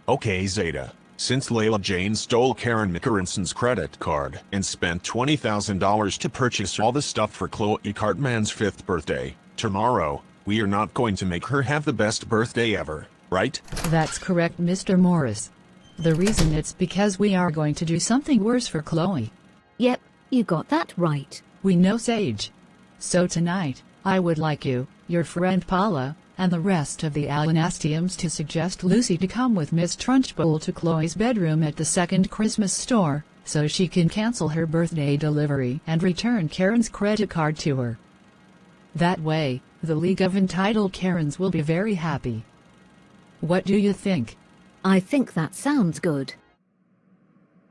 Okay, Zeta. Since Layla-Jane stole Karen McKarenson credit card and spent $20,000 to purchase all the stuff for Chloe Cartman's 5th birthday, tomorrow, we are not going to make her have the best birthday ever, right? That's correct, Mr. Morris. The reason it's because we are going to do something worse for Chloe. Yep, you got that right. We know Sage. So tonight, I would like you, your friend Paula, and the rest of the Alanastiums to suggest Lucy to come with Miss Trunchbull to Chloe's bedroom at the second Christmas store, so she can cancel her birthday delivery and return Karen's credit card to her. That way, the League of Entitled Karens will be very happy. What do you think? I think that sounds good.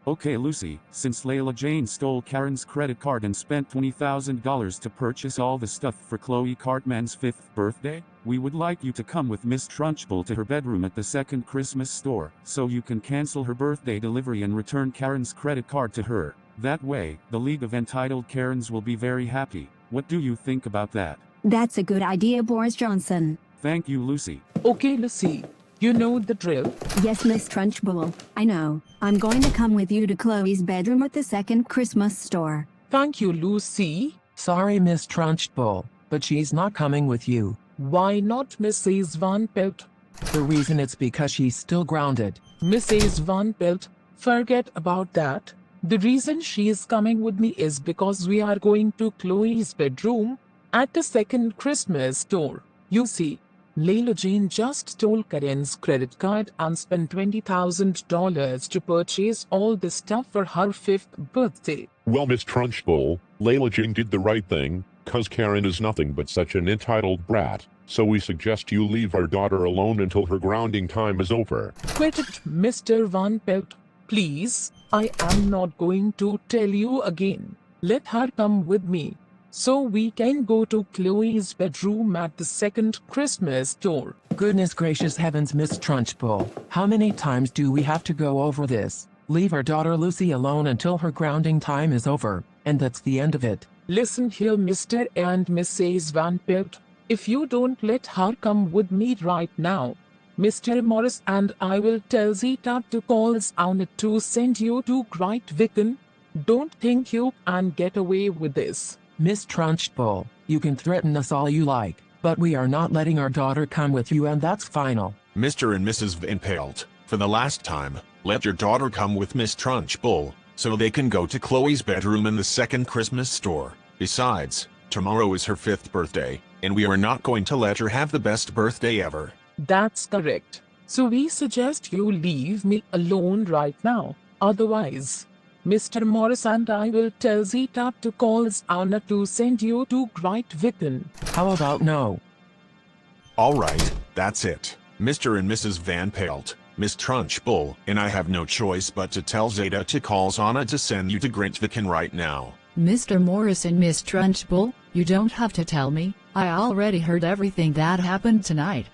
Okay, Lucy, since Layla-Jane stole Karen's credit card and spent $20,000 to purchase all the stuff for Chloe Cartman's 5th birthday, we would like you to come with Miss Trunchbull to her bedroom at the second Christmas store, so you can cancel her birthday delivery and return Karen's credit card to her. That way, the League of Entitled Karens will be very happy. What do you think about that? That's a good idea, Boris Johnson. Thank you, Lucy. Okay, Lucy. You know the drill. Yes, Miss Trunchbull, I know. I'm going to come with you to Chloe's bedroom at the second Christmas store. Thank you, Lucy. Sorry, Miss Trunchbull, but she's not coming with you. Why not Mrs. Van Pelt? The reason it's because she's still grounded. Mrs. Van Pelt, forget about that. The reason she is coming with me is because we are going to Chloe's bedroom at the second Christmas store. You see, Layla-Jane just stole Karen's credit card and spent $20,000 to purchase all the stuff for her 5th birthday. Well, Miss Trunchbull, Layla-Jane did the right thing, 'cause Karen is nothing but such an entitled brat. So we suggest you leave our daughter alone until her grounding time is over. Quit it, Mr. Van Pelt. Please, I am not going to tell you again. Let her come with me, so we can go to Chloe's bedroom at the second Christmas store. Goodness gracious heavens, Miss Trunchbull. How many times do we have to go over this? Leave our daughter Lucy alone until her grounding time is over, and that's the end of it. Listen here, Mr. and Mrs. Van Pelt. If you don't let her come with me right now, Mr. Morris and I will tell Zeta to call Zounna to send you to Grytviken. Don't think you can get away with this. Miss Trunchbull, you can threaten us all you like, but we are not letting our daughter come with you, and that's final. Mr. and Mrs. Van Pelt, for the last time, let your daughter come with Miss Trunchbull, so they can go to Chloe's bedroom in the second Christmas store. Besides, tomorrow is her 5th birthday, and we are not going to let her have the best birthday ever. That's correct. So we suggest you leave me alone right now. Otherwise, Mr. Morris and I will tell Zeta to call Zounna to send you to Grytviken. How about no? Alright, that's it. Mr. and Mrs. Van Pelt, Miss Trunchbull, and I have no choice but to tell Zeta to call Zounna to send you to Grytviken right now. Mr. Morris and Miss Trunchbull, you don't have to tell me. I already heard everything that happened tonight.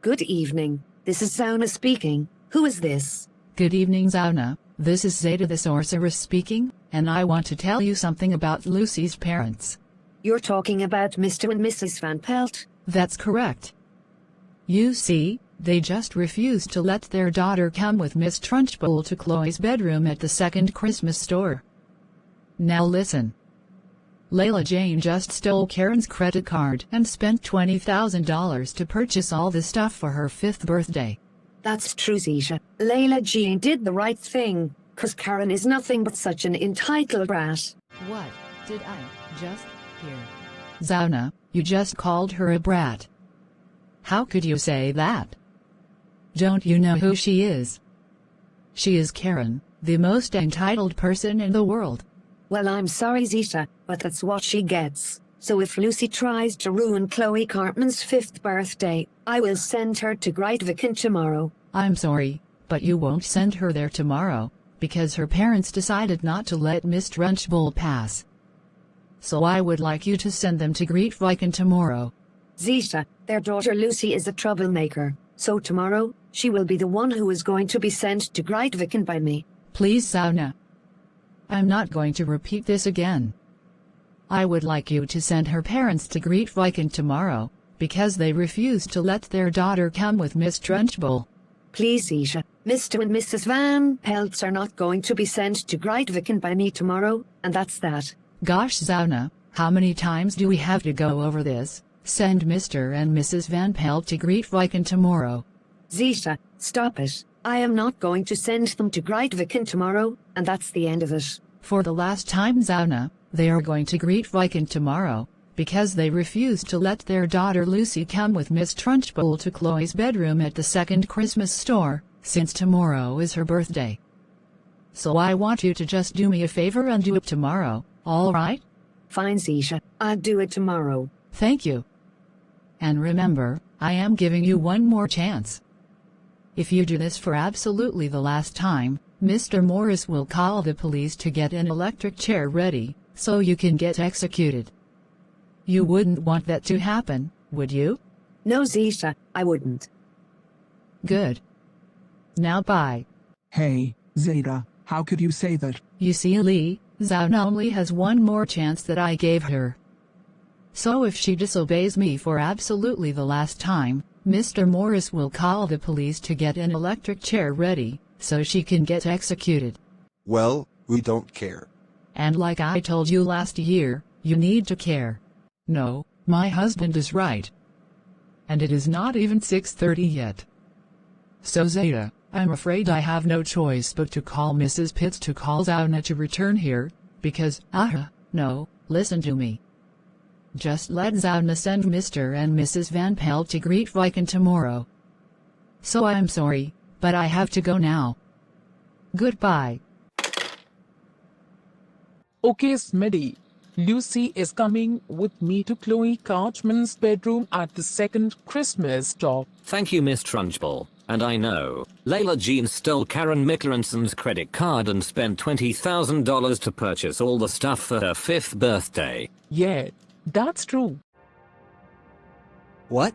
Good evening. This is Zounna speaking. Who is this? Good evening, Zounna. This is Zeta the Sorceress speaking, and I want to tell you something about Lucy's parents. You're talking about Mr. and Mrs. Van Pelt? That's correct. You see, they just refused to let their daughter come with Miss Trunchbull to Chloe's bedroom at the second Christmas store. Now listen. Layla-Jane just stole Karen's credit card and spent $20,000 to purchase all the stuff for her 5th birthday. That's true, Zeta. Layla-Jane did the right thing, 'cause Karen is nothing but such an entitled brat. What did I just hear? Zounna, you just called her a brat. How could you say that? Don't you know who she is? She is Karen, the most entitled person in the world. Well, I'm sorry, Zeta, but that's what she gets. So if Lucy tries to ruin Chloe Cartman's 5th birthday, I will send her to Grytviken tomorrow. I'm sorry, but you won't send her there tomorrow, because her parents decided not to let Miss Trunchbull pass. So I would like you to send them to Grytviken tomorrow. Zeta, their daughter Lucy is a troublemaker, so tomorrow, she will be the one who is going to be sent to Grytviken by me. Please, Zounna. I'm not going to repeat this again. I would like you to send her parents to Grytviken tomorrow, because they refused to let their daughter come with Miss Trunchbull. Please, Zeta, Mr. and Mrs. Van Pelts are not going to be sent to Grytviken by me tomorrow, and that's that. Gosh, Zounna, how many times do we have to go over this? Send Mr. and Mrs. Van Pelt to Grytviken tomorrow. Zeta, stop it. I am not going to send them to Grytviken tomorrow, and that's the end of it. For the last time, Zounna, they are going to Grytviken tomorrow, because they refused to let their daughter Lucy come with Miss Trunchbull to Chloe's bedroom at the second Christmas store, since tomorrow is her birthday. So I want you to just do me a favor and do it tomorrow, all right? Fine, Zeta. I'll do it tomorrow. Thank you. And remember, I am giving you one more chance. If you do this for absolutely the last time, Mr. Morris will call the police to get an electric chair ready, so you can get executed. You wouldn't want that to happen, would you? No, Zeta, I wouldn't. Good. Now bye. Hey, Zeta, how could you say that? You see, Lee, Zounna only has one more chance that I gave her. So if she disobeys me for absolutely the last time, Mr. Morris will call the police to get an electric chair ready, so she can get executed. Well, we don't care. And like I told you last year, you need to care. No, my husband is right. And it is not even 6:30 yet. So Zeta, I'm afraid I have no choice but to call Mrs. Pitts to call Zounna to return here, because, no, listen to me. Just let Zounna send Mr. and Mrs. Van Pelt to Grytviken tomorrow. So I'm sorry, but I have to go now. Goodbye. Okay, Smithy. Lucy is coming with me to Chloe Cartman's bedroom at the second Christmas store. Thank you, Miss Trunchbull. And I know, Layla-Jane stole Karen McKarenson credit card and spent $20,000 to purchase all the stuff for her 5th birthday. Yeah, that's true. What?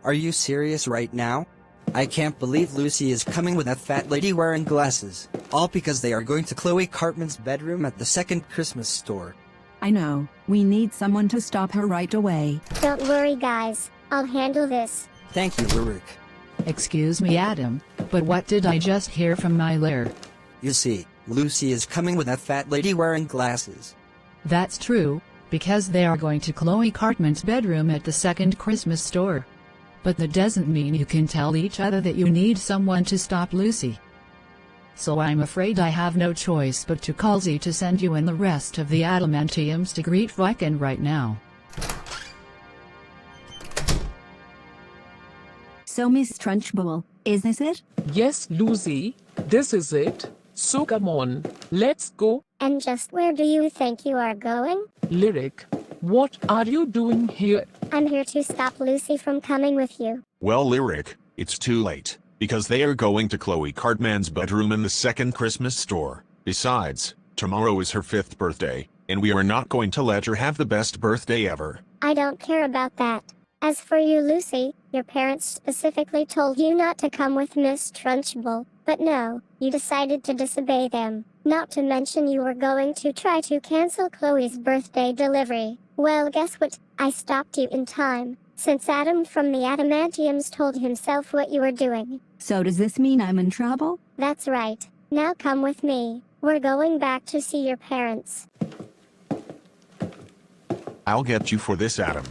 Are you serious right now? I can't believe Lucy is coming with that fat lady wearing glasses. All because they are going to Chloe Cartman's bedroom at the second Christmas store. I know. We need someone to stop her right away. Don't worry, guys. I'll handle this. Thank you, Lyric. Excuse me, Adam, but what did I just hear from my lair? You see, Lucy is coming with that fat lady wearing glasses. That's true, because they are going to Chloe Cartman's bedroom at the second Christmas store. But that doesn't mean you can tell each other that you need someone to stop Lucy. So I'm afraid I have no choice but to call Zee to send you and the rest of the Adamantiums to Grytviken right now. So Miss Trunchbull, is this it? Yes, Lucy, this is it. So come on, let's go. And just where do you think you are going? Lyric, what are you doing here? I'm here to stop Lucy from coming with you. Well, Lyric, it's too late, because they are going to Chloe Cartman's bedroom in the second Christmas store. Besides, tomorrow is her 5th birthday, and we are not going to let her have the best birthday ever. I don't care about that. As for you, Lucy, your parents specifically told you not to come with Miss Trunchbull, but no, you decided to disobey them. Not to mention you were going to try to cancel Chloe's birthday delivery. Well, guess what? I stopped you in time, since Adam from the Adamantiums told himself what you were doing. So does this mean I'm in trouble? That's right. Now come with me. We're going back to see your parents. I'll get you for this, Adam.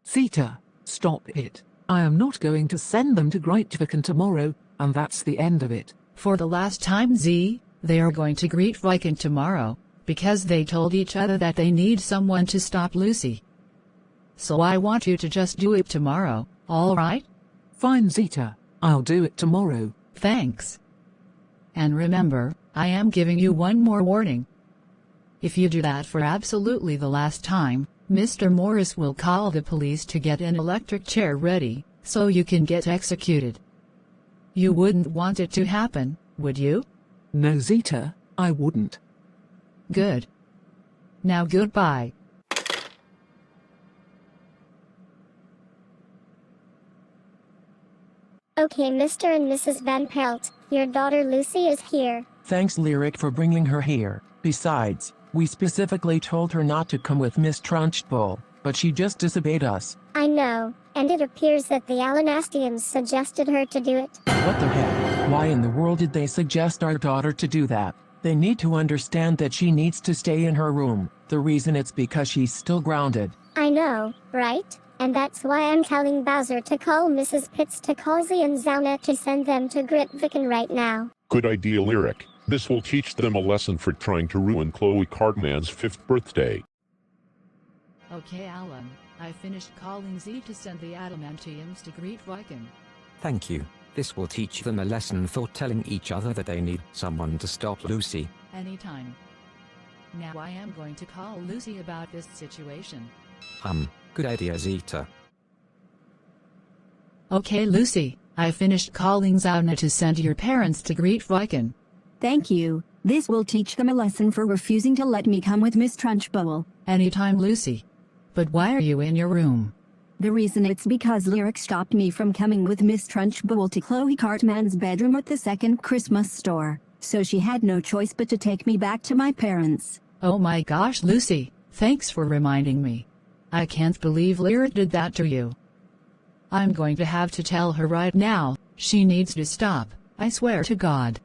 Zeta, stop it. I am not going to send them to Grytviken tomorrow, and that's the end of it. For the last time, Zee, they are going to Grytviken tomorrow, because they told each other that they need someone to stop Lucy. So I want you to just do it tomorrow, all right? Fine, Zeta. I'll do it tomorrow. Thanks. And remember, I am giving you one more warning. If you do that for absolutely the last time, Mr. Morris will call the police to get an electric chair ready, so you can get executed. You wouldn't want it to happen, would you? No, Zeta, I wouldn't. Good. Now goodbye. Okay, Mr. and Mrs. Van Pelt, Your daughter Lucy is here. Thanks, Lyric, for bringing her here. Besides, we specifically told her not to come with Miss Trunchbull, but she just disobeyed us. I know, and it appears that the Alanastiums suggested her to do it. What the heck? Why in the world did they suggest our daughter to do that? They need to understand that she needs to stay in her room. The reason it's because she's still grounded. I know, right? And that's why I'm telling Bowser to call Mrs. Pitts to call Zee and Zounna to send them to Grytviken right now. Good idea, Lyric. This will teach them a lesson for trying to ruin Chloe Cartman's 5th birthday. Okay, Alan, I finished calling Zee to send the Adamantiums to Grytviken. Thank you. This will teach them a lesson for telling each other that they need someone to stop Lucy. Anytime. Now I am going to call Lucy about this situation. Good idea, Zeta. Okay, Lucy, I finished calling Zounna to send your parents to Grytviken. Thank you. This will teach them a lesson for refusing to let me come with Miss Trunchbull. Anytime, Lucy. But why are you in your room? The reason it's because Lyric stopped me from coming with Miss Trunchbull to Chloe Cartman's bedroom at the second Christmas store. So she had no choice but to take me back to my parents. Oh my gosh, Lucy, thanks for reminding me. I can't believe Lyric did that to you. I'm going to have to tell her right now, she needs to stop, I swear to God.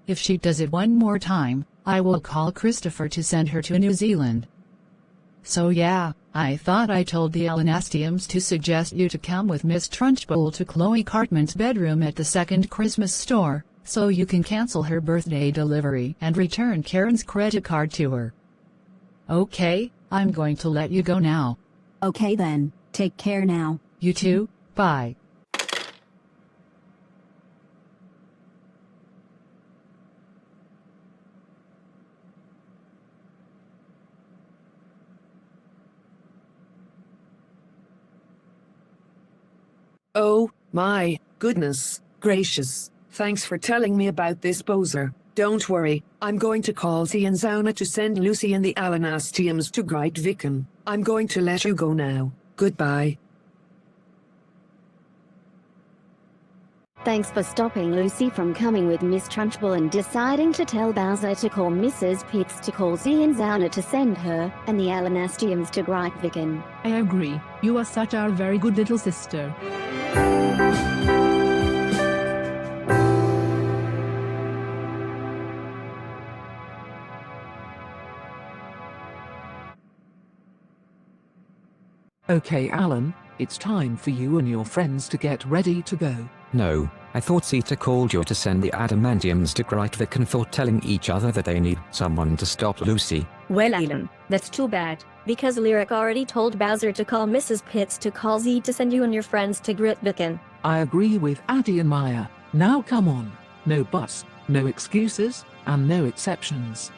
If she does it one more time, I will call Christopher to send her to New Zealand. So yeah, I thought I told the Alanastiums to suggest you to come with Miss Trunchbull to Chloe Cartman's bedroom at the second Christmas store, so you can cancel her birthday delivery and return Karen's credit card to her. Okay, I'm going to let you go now. Okay then, take care now. You too, bye. Oh, my goodness gracious. Thanks for telling me about this, Bowser. Don't worry, I'm going to call Zee and Zounna to send Lucy and the Alanastiums to Grytviken. I'm going to let you go now. Goodbye. Thanks for stopping Lucy from coming with Miss Trunchbull and deciding to tell Bowser to call Mrs. Pitts to call Zee and Zounna to send her and the Alanastiums to Grytviken. I agree. You are such a very good little sister. Okay, Alan, it's time for you and your friends to get ready to go. No, I thought Zeta called you to send the Adamantiums to Grytviken for telling each other that they need someone to stop Lucy. Well, Alan, that's too bad, because Lyric already told Bowser to call Mrs. Pitts to call Zee to send you and your friends to Grytviken. I agree with Addy and Maya. Now come on. No buts, no excuses, and no exceptions.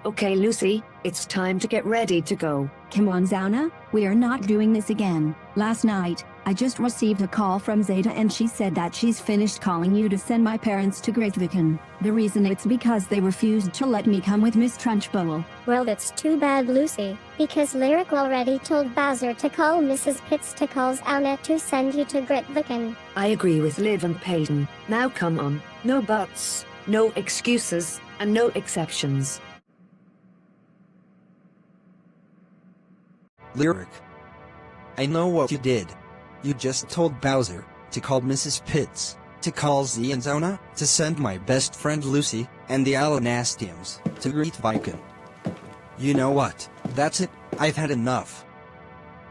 Okay, Lucy, it's time to get ready to go. Come on, Zounna, we are not doing this again. Last night, I just received a call from Zeta and she said that she's finished calling you to send my parents to Grytviken. The reason it's because they refused to let me come with Miss Trunchbull. Well, that's too bad, Lucy, because Lyric already told Bowser to call Mrs. Pitts to call Zounna to send you to Grytviken. I agree with Liv and Peyton. Now come on, no buts, no excuses, and no exceptions. Lyric. I know what you did. You just told Bowser to call Mrs. Pitts, to call Zee and Zounna, to send my best friend Lucy and the Alanastiums to Grytviken. You know what? That's it. I've had enough.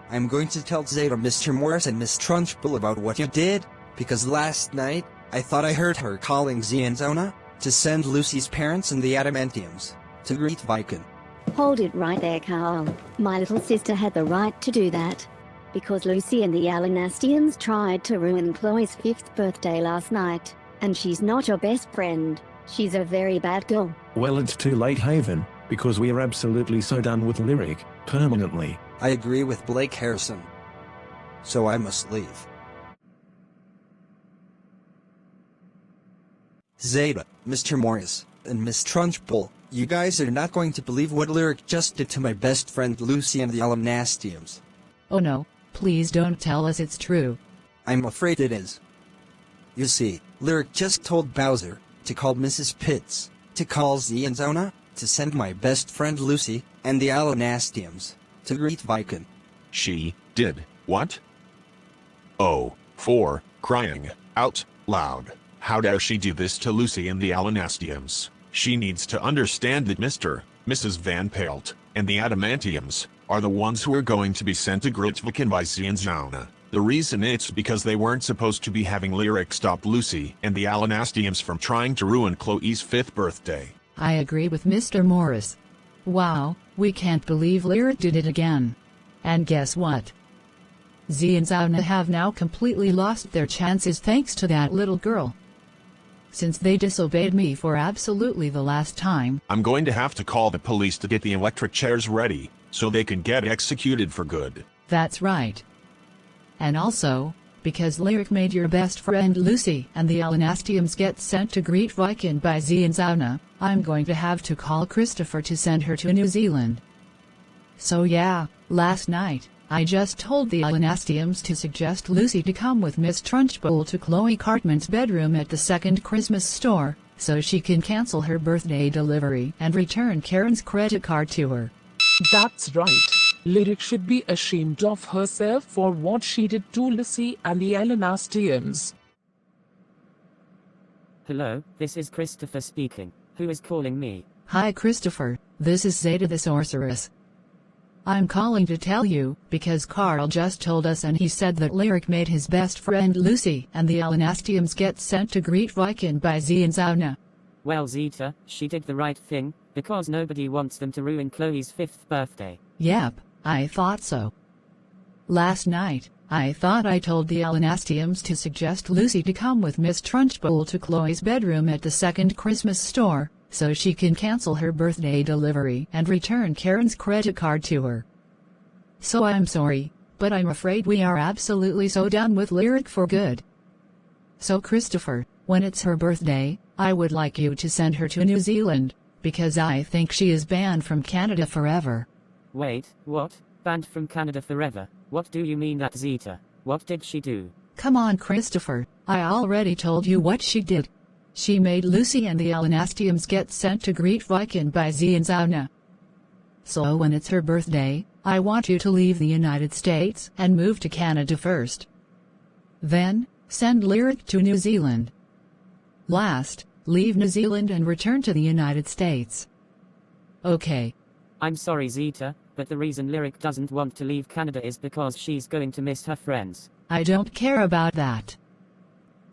I'm going to tell Zeta, Mr. Morris, and Miss Trunchbull about what you did, because last night I thought I heard her calling Zee and Zounna to send Lucy's parents and the Adamantiums to Grytviken. Hold it right there, Carl. My little sister had the right to do that. Because Lucy and the Alanastiums tried to ruin Chloe's 5th birthday last night. And she's not your best friend. She's a very bad girl. Well, it's too late, Haven, because we are absolutely so done with Lyric, permanently. I agree with Blake Harrison. So I must leave. Zeta, Mr. Morris, and Miss Trunchbull, you guys are not going to believe what Lyric just did to my best friend Lucy and the Alanastiums. Oh no, please don't tell us it's true. I'm afraid it is. You see, Lyric just told Bowser to call Mrs. Pitts, to call Zee and Zounna, to send my best friend Lucy and the Alanastiums to Grytviken. She did what? Oh, for crying out loud. How dare she do this to Lucy and the Alanastiums? She needs to understand that Mrs. Van Pelt, and the Adamantiums are the ones who are going to be sent to Grytviken by Zee and Zounna. The reason it's because they weren't supposed to be having Lyric stop Lucy and the Alanastiums from trying to ruin Chloe's 5th birthday. I agree with Mr. Morris. Wow, we can't believe Lyric did it again. And guess what? Zee and Zounna have now completely lost their chances thanks to that little girl. Since they disobeyed me for absolutely the last time, I'm going to have to call the police to get the electric chairs ready, so they can get executed for good. That's right. And also, because Lyric made your best friend Lucy and the Alanastiums get sent to Grytviken by Zee and Zounna, I'm going to have to call Christopher to send her to New Zealand. So yeah, last night, I just told the Alanastiums to suggest Lucy to come with Miss Trunchbull to Chloe Cartman's bedroom at the second Christmas store, so she can cancel her birthday delivery and return Karen's credit card to her. That's right. Lyric should be ashamed of herself for what she did to Lucy and the Alanastiums. Hello, this is Christopher speaking. Who is calling me? Hi Christopher, this is Zeta the sorceress. I'm calling to tell you, because Carl just told us and he said that Lyric made his best friend Lucy and the Alanastiums get sent to Grytviken by Zee and Zounna. Well Zeta, she did the right thing, because nobody wants them to ruin Chloe's 5th birthday. Yep, I thought so. Last night, I thought I told the Alanastiums to suggest Lucy to come with Miss Trunchbull to Chloe's bedroom at the second Christmas store, so she can cancel her birthday delivery and return Karen's credit card to her. So I'm sorry, but I'm afraid we are absolutely so done with Lyric for good. So Christopher, when it's her birthday, I would like you to send her to New Zealand, because I think she is banned from Canada forever. Wait, what? Banned from Canada forever? What do you mean that Zeta? What did she do? Come on Christopher, I already told you what she did. She made Lucy and the Alanastiums get sent to Grytviken by Zee and Zounna. So when it's her birthday, I want you to leave the United States and move to Canada first. Then, send Lyric to New Zealand. Last, leave New Zealand and return to the United States. Okay. I'm sorry Zeta, but the reason Lyric doesn't want to leave Canada is because she's going to miss her friends. I don't care about that.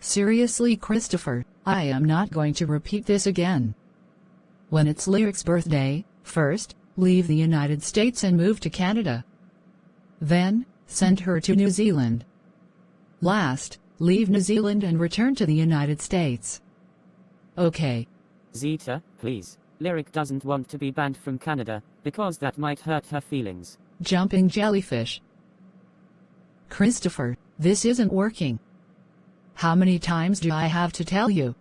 Seriously Christopher, I am not going to repeat this again. When it's Lyric's birthday, first, leave the United States and move to Canada. Then, send her to New Zealand. Last, leave New Zealand and return to the United States. Okay. Zeta, please. Lyric doesn't want to be banned from Canada, because that might hurt her feelings. Jumping jellyfish. Christopher, this isn't working. How many times do I have to tell you?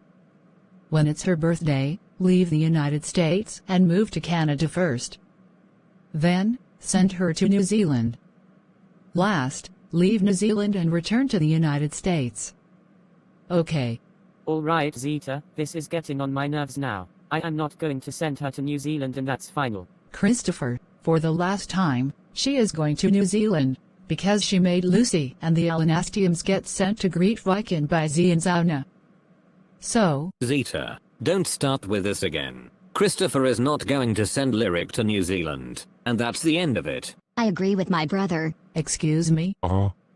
When it's her birthday, leave the United States and move to Canada first. Then, send her to New Zealand. Last, leave New Zealand and return to the United States. Okay. Alright Zeta, this is getting on my nerves now. I am not going to send her to New Zealand and that's final. Christopher, for the last time, she is going to New Zealand, because she made Lucy and the Alanastiums get sent to Grytviken by Zee and Zounna. So, Zeta, don't start with this again. Christopher is not going to send Lyric to New Zealand, and that's the end of it. I agree with my brother. Excuse me?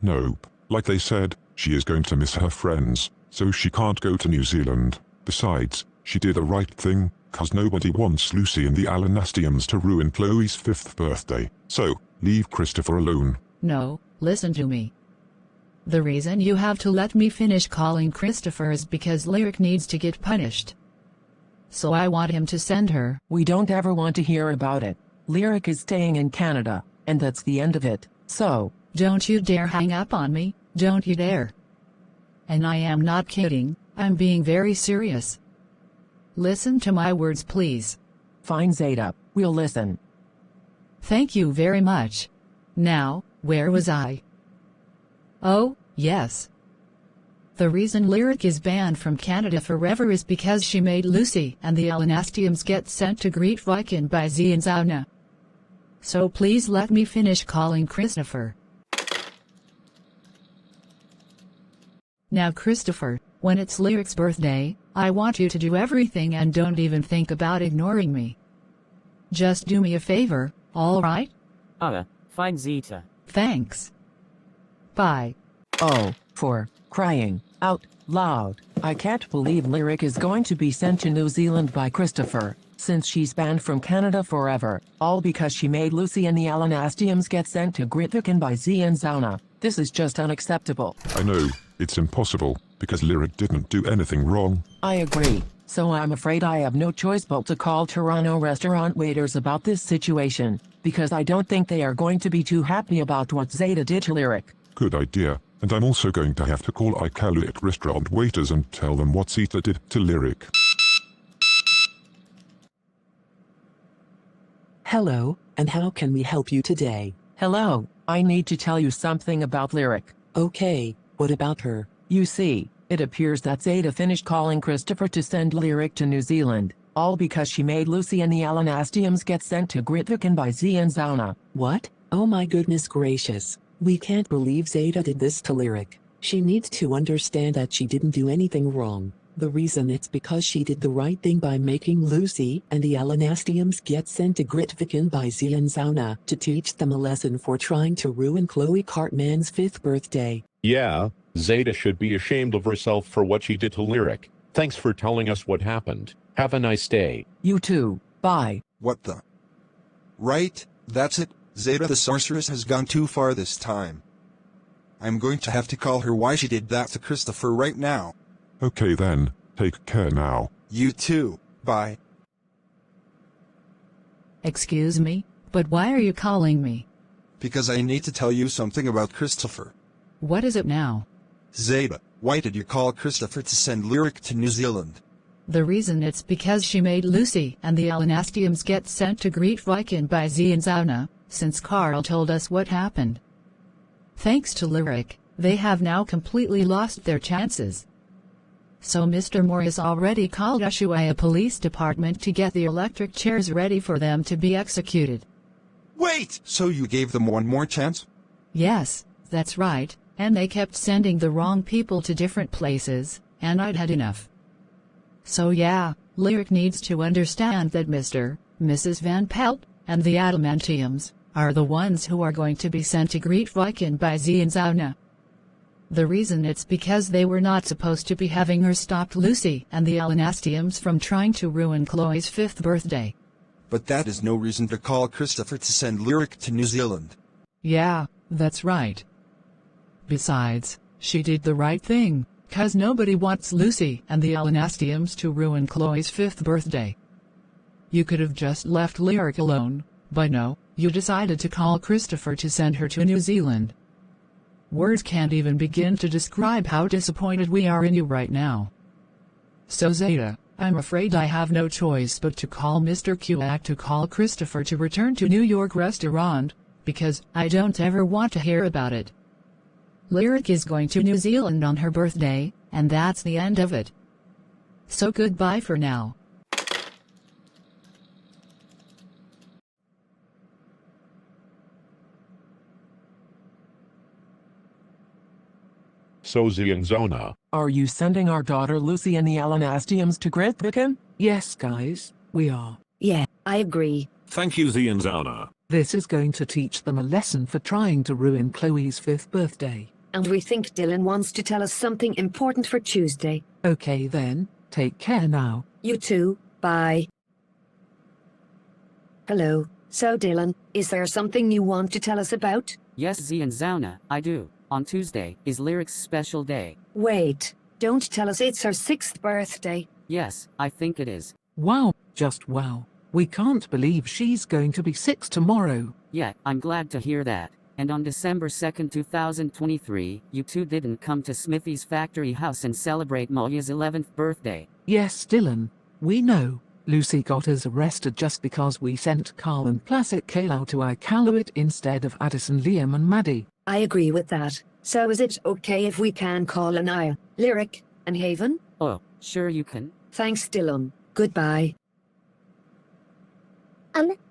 Nope. Like they said, she is going to miss her friends, so she can't go to New Zealand. Besides, she did the right thing, cause nobody wants Lucy and the Alanastiums to ruin Chloe's 5th birthday. So, leave Christopher alone. No, listen to me. The reason you have to let me finish calling Christopher is because Lyric needs to get punished. So I want him to send her. We don't ever want to hear about it. Lyric is staying in Canada, and that's the end of it. So, don't you dare hang up on me, don't you dare. And I am not kidding, I'm being very serious. Listen to my words please. Fine Zeta, we'll listen. Thank you very much. Now, where was I? Oh, yes. The reason Lyric is banned from Canada forever is because she made Lucy and the Alanastiums get sent to Grytviken by Zee and Zounna. So please let me finish calling Christopher. Now Christopher, when it's Lyric's birthday, I want you to do everything and don't even think about ignoring me. Just do me a favor, alright? Fine Zeta. Thanks. Bye. Oh, for crying out loud. I can't believe Lyric is going to be sent to New Zealand by Christopher, since she's banned from Canada forever, all because she made Lucy and the Alanastiums get sent to Grytviken by Zee and Zounna. This is just unacceptable. I know, it's impossible, because Lyric didn't do anything wrong. I agree, so I'm afraid I have no choice but to call Toronto restaurant waiters about this situation, because I don't think they are going to be too happy about what Zeta did to Lyric. Good idea, and I'm also going to have to call Iqaluit restaurant waiters and tell them what Zeta did to Lyric. Hello, and how can we help you today? Hello, I need to tell you something about Lyric. Okay, what about her? You see, it appears that Zeta finished calling Christopher to send Lyric to New Zealand, all because she made Lucy and the Alanastiums get sent to Grytviken by Zee and Zounna. What? Oh my goodness gracious. We can't believe Zeta did this to Lyric. She needs to understand that she didn't do anything wrong. The reason it's because she did the right thing by making Lucy and the Alanastiums get sent to Grytviken by Zee and Zounna to teach them a lesson for trying to ruin Chloe Cartman's 5th birthday. Yeah, Zeta should be ashamed of herself for what she did to Lyric. Thanks for telling us what happened. Have a nice day. You too. Bye. What the? Right, that's it. Zeta the sorceress has gone too far this time. I'm going to have to call her why she did that to Christopher right now. Okay then, take care now. You too, bye. Excuse me, but why are you calling me? Because I need to tell you something about Christopher. What is it now? Zeta, why did you call Christopher to send Lyric to New Zealand? The reason it's because she made Lucy and the Alanastiums get sent to Grytviken by Zee and Zounna, since Carl told us what happened. Thanks to Lyric, they have now completely lost their chances. So Mr. Morris already called Ushuaia Police Department to get the electric chairs ready for them to be executed. Wait! So you gave them one more chance? Yes, that's right, and they kept sending the wrong people to different places, and I'd had enough. So yeah, Lyric needs to understand that Mrs. Van Pelt, and the Adamantiums, are the ones who are going to be sent to Grytviken by Zee and Zounna. The reason it's because they were not supposed to be having her stop Lucy and the Alanastiums from trying to ruin Chloe's 5th birthday. But that is no reason to call Christopher to send Lyric to New Zealand. Yeah, that's right. Besides, she did the right thing, 'cause nobody wants Lucy and the Alanastiums to ruin Chloe's 5th birthday. You could have just left Lyric alone, but no, you decided to call Christopher to send her to New Zealand. Words can't even begin to describe how disappointed we are in you right now. So Zeta, I'm afraid I have no choice but to call Mr. Kuak to call Christopher to return to New York restaurant, because I don't ever want to hear about it. Lyric is going to New Zealand on her birthday, and that's the end of it. So goodbye for now. So Zee and Zounna. Are you sending our daughter Lucy and the Alanastiums to Grytviken? Yes, guys, we are. Yeah, I agree. Thank you, Zee and Zounna. This is going to teach them a lesson for trying to ruin Chloe's 5th birthday. And we think Dylan wants to tell us something important for Tuesday. Okay then, take care now. You too, bye. Hello, so Dylan, is there something you want to tell us about? Yes, Zee and Zounna, I do. On Tuesday is Lyric's special day. Wait, don't tell us it's her 6th birthday. Yes, I think it is. Wow, just wow. We can't believe she's going to be 6 tomorrow. Yeah, I'm glad to hear that. And on December 2nd, 2023, you two didn't come to Smithy's factory house and celebrate Molly's 11th birthday. Yes, Dylan, we know. Lucy got us arrested just because we sent Carl and Classic Kayla to Iqaluit instead of Addison, Liam and Maddie. I agree with that. So is it okay if we can call an Lyric, and Haven? Oh, sure you can. Thanks, Dylan. Goodbye.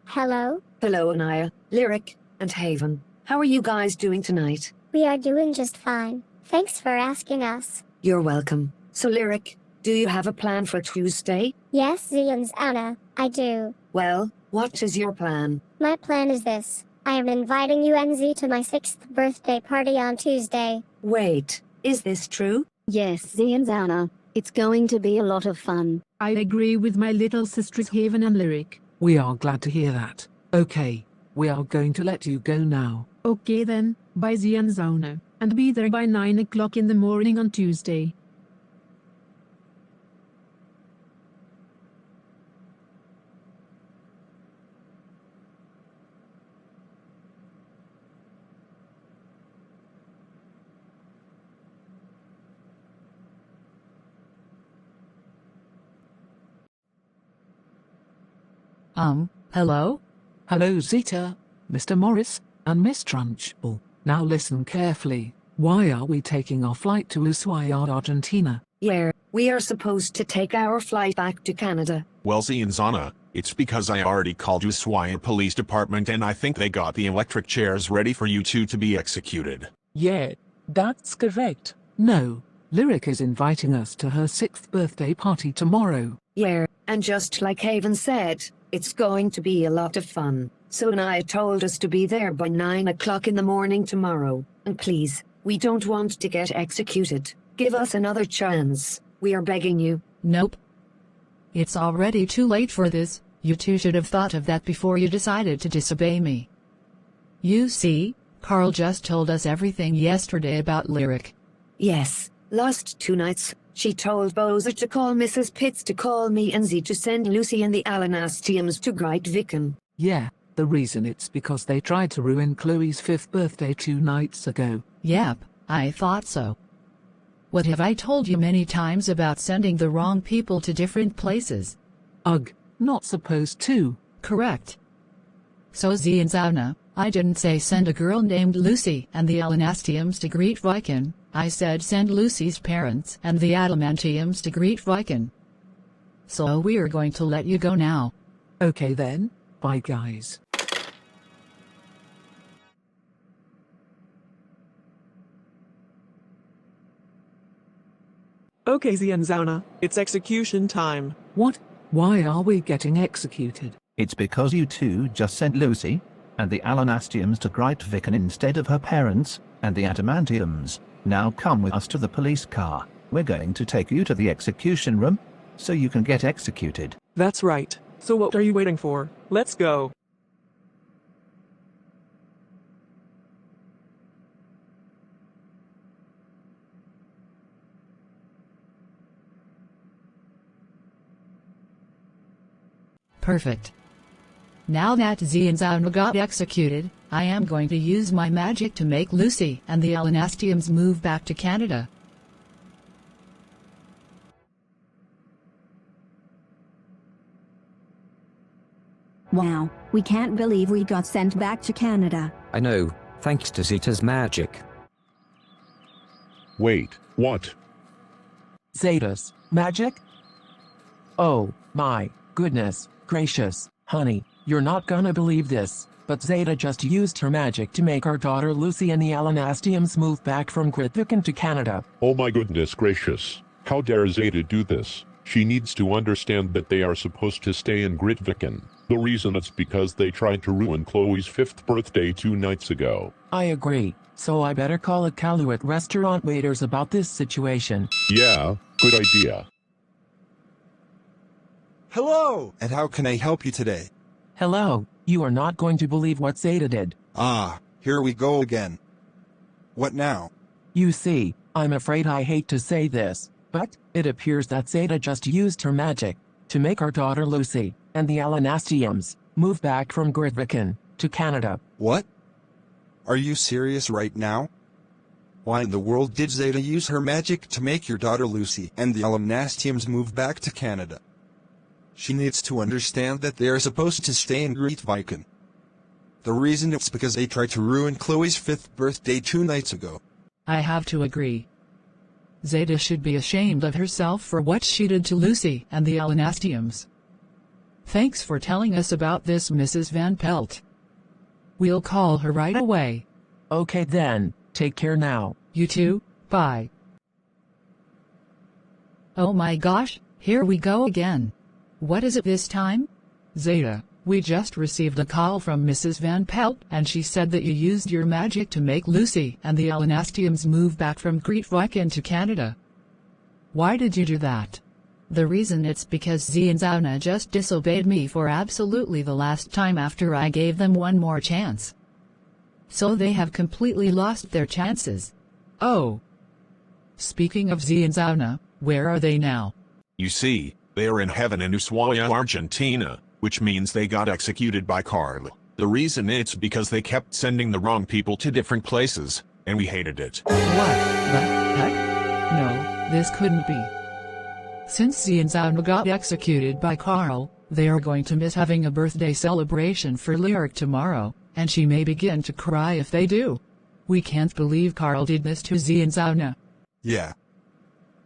Hello? Hello, Anaya, Lyric, and Haven. How are you guys doing tonight? We are doing just fine. Thanks for asking us. You're welcome. So, Lyric, do you have a plan for Tuesday? Yes, Zee and Zounna, I do. Well, what is your plan? My plan is this. I am inviting you and Zee to my 6th birthday party on Tuesday. Wait, is this true? Yes, Zee and Zounna. It's going to be a lot of fun. I agree with my little sisters Haven and Lyric. We are glad to hear that. Okay, we are going to let you go now. Okay then, bye Zee and Zounna, and be there by 9 o'clock in the morning on Tuesday. Hello? Hello, Zeta, Mr. Morris, and Miss Trunchbull. Now listen carefully. Why are we taking our flight to Ushuaia, Argentina? Yeah, we are supposed to take our flight back to Canada. Well, Zee and Zounna, it's because I already called Ushuaia Police Department and I think they got the electric chairs ready for you two to be executed. Yeah, that's correct. No, Lyric is inviting us to her 6th birthday party tomorrow. Yeah, and just like Haven said, it's going to be a lot of fun. So Anaya told us to be there by 9 o'clock in the morning tomorrow. And please, we don't want to get executed. Give us another chance. We are begging you. Nope. It's already too late for this. You two should have thought of that before you decided to disobey me. You see, Carl just told us everything yesterday about Lyric. Yes, last 2 nights, she told Bowser to call Mrs. Pitts to call me and Zee to send Lucy and the Alanastiums to Grytviken. Yeah, the reason it's because they tried to ruin Chloe's 5th birthday 2 nights ago. Yep, I thought so. What have I told you many times about sending the wrong people to different places? Ugh, not supposed to. Correct. So Zee and Zounna, I didn't say send a girl named Lucy and the Alanastiums to Grytviken. I said send Lucy's parents and the Adamantiums to Grytviken. So we're going to let you go now. Okay then, bye guys. Okay, Zee and Zounna, it's execution time. What? Why are we getting executed? It's because you two just sent Lucy and the Alanastiums to Grytviken instead of her parents and the Adamantiums. Now come with us to the police car. We're going to take you to the execution room so you can get executed. That's right. So what are you waiting for? Let's go. Perfect. Now that Zee and Zounna got executed, I am going to use my magic to make Lucy and the Alanastiums move back to Canada. Wow, we can't believe we got sent back to Canada. I know, thanks to Zeta's magic. Wait, what? Zeta's magic? Oh, my goodness gracious, honey, you're not gonna believe this, but Zeta just used her magic to make our daughter Lucy and the Alanastiums move back from Grytviken to Canada. Oh my goodness gracious. How dare Zeta do this? She needs to understand that they are supposed to stay in Grytviken. The reason is because they tried to ruin Chloe's 5th birthday 2 nights ago. I agree, so I better call a Calumet restaurant waiters about this situation. Yeah, good idea. Hello! And how can I help you today? Hello, you are not going to believe what Zeta did. Ah, here we go again. What now? You see, I'm afraid I hate to say this, but it appears that Zeta just used her magic to make our daughter Lucy and the Alanastiums move back from Grytviken to Canada. What? Are you serious right now? Why in the world did Zeta use her magic to make your daughter Lucy and the Alanastiums move back to Canada? She needs to understand that they are supposed to stay in Grytviken. The reason is because they tried to ruin Chloe's 5th birthday 2 nights ago. I have to agree. Zeta should be ashamed of herself for what she did to Lucy and the Alanastiums. Thanks for telling us about this, Mrs. Van Pelt. We'll call her right away. Okay then, take care now. You too, bye. Oh my gosh, here we go again. What is it this time? Zeta, we just received a call from Mrs. Van Pelt and she said that you used your magic to make Lucy and the Alanastiums move back from Grytviken to Canada. Why did you do that? The reason it's because Zee and Zounna just disobeyed me for absolutely the last time after I gave them one more chance. So they have completely lost their chances. Oh. Speaking of Zee and Zounna, where are they now? You see, they are in heaven in Ushuaia, Argentina, which means they got executed by Carl. The reason it's because they kept sending the wrong people to different places, and we hated it. What the heck? No, this couldn't be. Since Zee and Zounna got executed by Carl, they are going to miss having a birthday celebration for Lyric tomorrow, and she may begin to cry if they do. We can't believe Carl did this to Zee and Zounna. Yeah.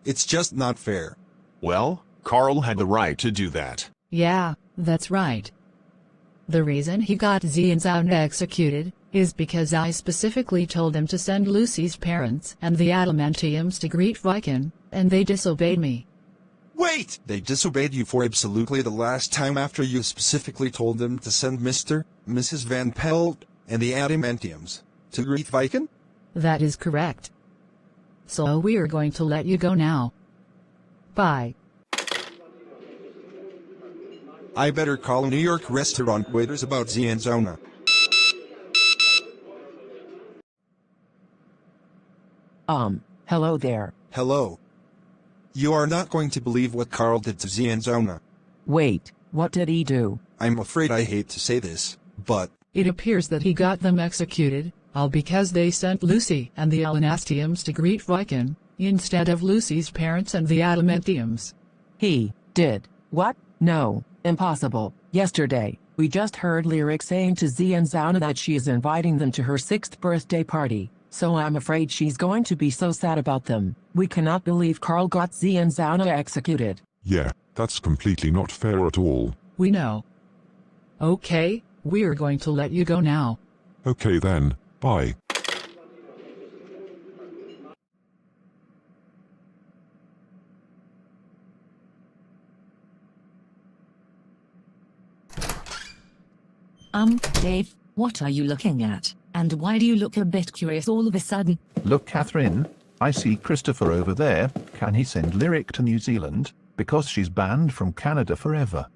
It's just not fair. Well, Carl had the right to do that. Yeah, that's right. The reason he got Zee and Zounna executed is because I specifically told him to send Lucy's parents and the Adamantiums to Grytviken, and they disobeyed me. Wait! They disobeyed you for absolutely the last time after you specifically told them to send Mrs. Van Pelt, and the Adamantiums to Grytviken? That is correct. So we are going to let you go now. Bye. I better call New York restaurant waiters about Zee and Zounna. Hello there. Hello. You are not going to believe what Carl did to Zee and Zounna. Wait, what did he do? I'm afraid I hate to say this, but... It appears that he got them executed, all because they sent Lucy and the Alanastiums to Grytviken, instead of Lucy's parents and the Adamantiums. He did. What? No, impossible. Yesterday, we just heard Lyric saying to Zee and Zounna that she is inviting them to her 6th birthday party. So I'm afraid she's going to be so sad about them. We cannot believe Carl got Zee and Zounna executed. Yeah, that's completely not fair at all. We know. Okay, we're going to let you go now. Okay then, bye. Dave, what are you looking at? And why do you look a bit curious all of a sudden? Look, Catherine, I see Christopher over there. Can he send Lyric to New Zealand? Because she's banned from Canada forever.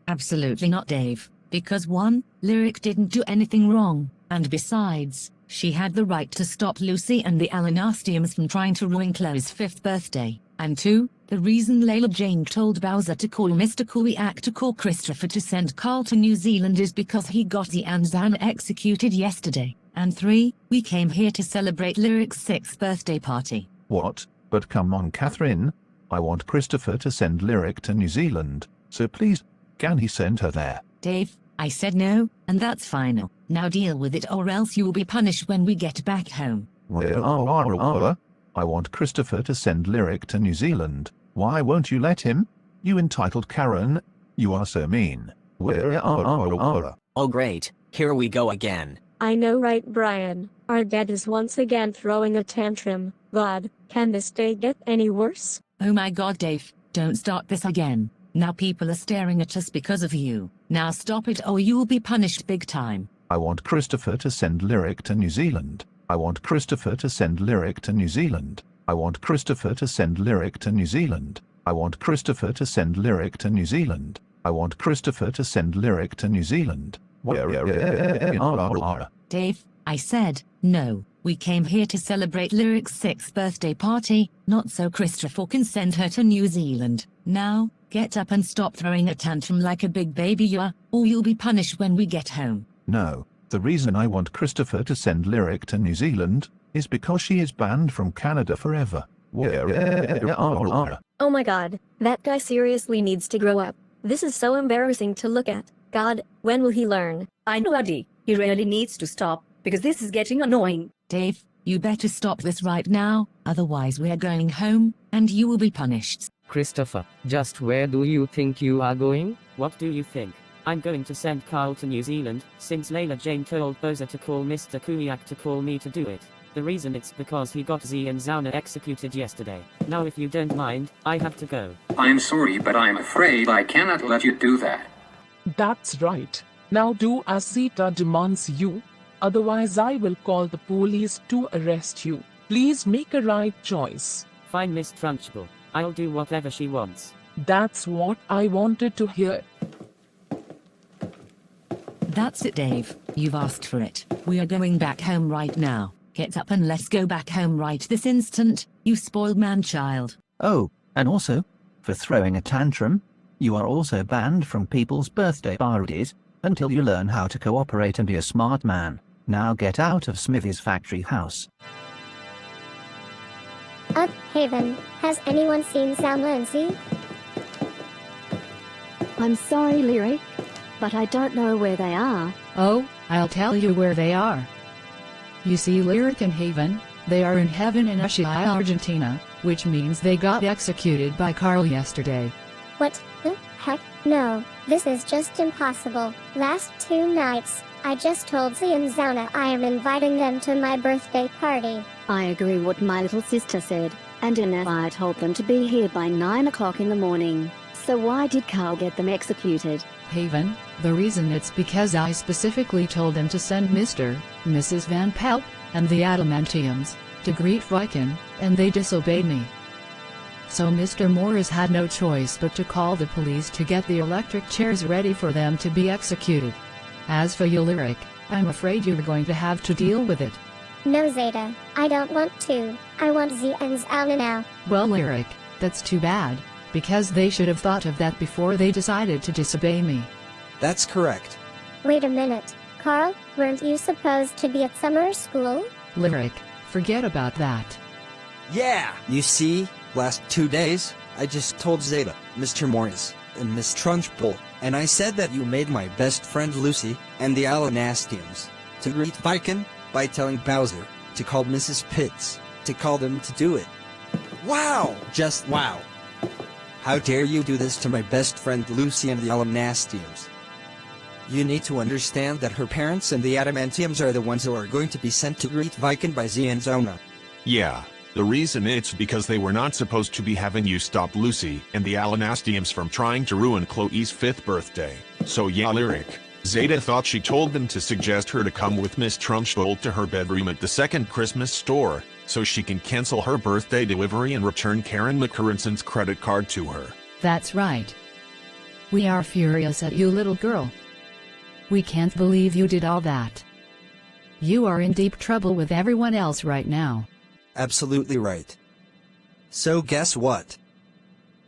Absolutely not, Dave. Because 1, Lyric didn't do anything wrong, and besides, she had the right to stop Lucy and the Alanastiums from trying to ruin Chloe's 5th birthday. And 2, the reason Layla-Jane told Bowser to call Mr. Kuiak to call Christopher to send Carl to New Zealand is because he got Zee and Zounna executed yesterday. And 3, we came here to celebrate Lyric's 6th birthday party. What? But come on, Catherine. I want Christopher to send Lyric to New Zealand, so please, can he send her there? Dave, I said no, and that's final. Now deal with it or else you will be punished when we get back home. I want Christopher to send Lyric to New Zealand. Why won't you let him? You entitled Karen. You are so mean. Oh great, here we go again. I know, right, Brian? Our dad is once again throwing a tantrum. God, can this day get any worse? Oh my god, Dave, don't start this again. Now people are staring at us because of you. Now stop it or you'll be punished big time. I want Christopher to send Lyric to New Zealand. I want Christopher to send Lyric to New Zealand. I want Christopher to send Lyric to New Zealand. I want Christopher to send Lyric to New Zealand. I want Christopher to send Lyric to New Zealand. Dave, I said, no. We came here to celebrate Lyric's 6th birthday party, not so Christopher can send her to New Zealand. Now, get up and stop throwing a tantrum like a big baby you are, or you'll be punished when we get home. No, the reason I want Christopher to send Lyric to New Zealand is because she is banned from Canada forever. Oh my god, that guy seriously needs to grow up. This is so embarrassing to look at. God, when will he learn? I know, Addy. He really needs to stop, because this is getting annoying. Dave, You better stop this right now, otherwise we're going home, and you will be punished. Christopher, just where do you think you are going? What do you think? I'm going to send Carl to New Zealand, since Layla-Jane told Boza to call Mr. Kuyak to call me to do it. The reason it's because he got Zee and Zounna executed yesterday. Now if you don't mind, I have to go. I'm sorry, but I'm afraid I cannot let you do that. That's right. Now do as Zeta demands you. Otherwise I will call the police to arrest you. Please make a right choice. Fine, Miss Trunchbull. I'll do whatever she wants. That's what I wanted to hear. That's it, Dave. You've asked for it. We are going back home right now. Get up and let's go back home right this instant, you spoiled man-child. Oh, and also, for throwing a tantrum, you are also banned from people's birthday parties until you learn how to cooperate and be a smart man. Now get out of Smithy's factory house. Haven, has anyone seen Zounna and Zee? I'm sorry, Lyric, but I don't know where they are. Oh, I'll tell you where they are. You see, Lyric and Haven, they are in heaven in Ushuaia, Argentina, which means they got executed by Carl yesterday. What the heck? No, this is just impossible. Last 2 nights, I just told Zee and Zounna I am inviting them to my birthday party. I agree what my little sister said, and I told them to be here by 9 o'clock in the morning. So why did Carl get them executed? Haven, the reason it's because I specifically told them to send Mr. Mrs. Van Pelt, and the Adamantiums, to Grytviken, and they disobeyed me. So Mr. Morris had no choice but to call the police to get the electric chairs ready for them to be executed. As for you, Lyric, I'm afraid you're going to have to deal with it. No, Zeta, I don't want to. I want Zee and Zounna now. Well, Lyric, that's too bad, because they should have thought of that before they decided to disobey me. That's correct. Wait a minute, Carl, weren't you supposed to be at summer school? Lyric, forget about that. Yeah! You see, last 2 days, I just told Zeta, Mr. Morris, and Miss Trunchbull, and I said that you made my best friend Lucy, and the Alanastiums, to Grytviken, by telling Bowser, to call Mrs. Pitts, to call them to do it. Wow! Just wow! How dare you do this to my best friend Lucy and the Alanastiums? You need to understand that her parents and the Adamantiums are the ones who are going to be sent to Grytviken by Zee and Zounna. Yeah, the reason it's because they were not supposed to be having you stop Lucy and the Alanastiums from trying to ruin Chloe's 5th birthday. So yeah, Lyric, Zeta thought she told them to suggest her to come with Miss Trunchbull to her bedroom at the second Christmas store, so she can cancel her birthday delivery and return Karen McKarenson credit card to her. That's right. We are furious at you, little girl. We can't believe you did all that. You are in deep trouble with everyone else right now. Absolutely right. So guess what?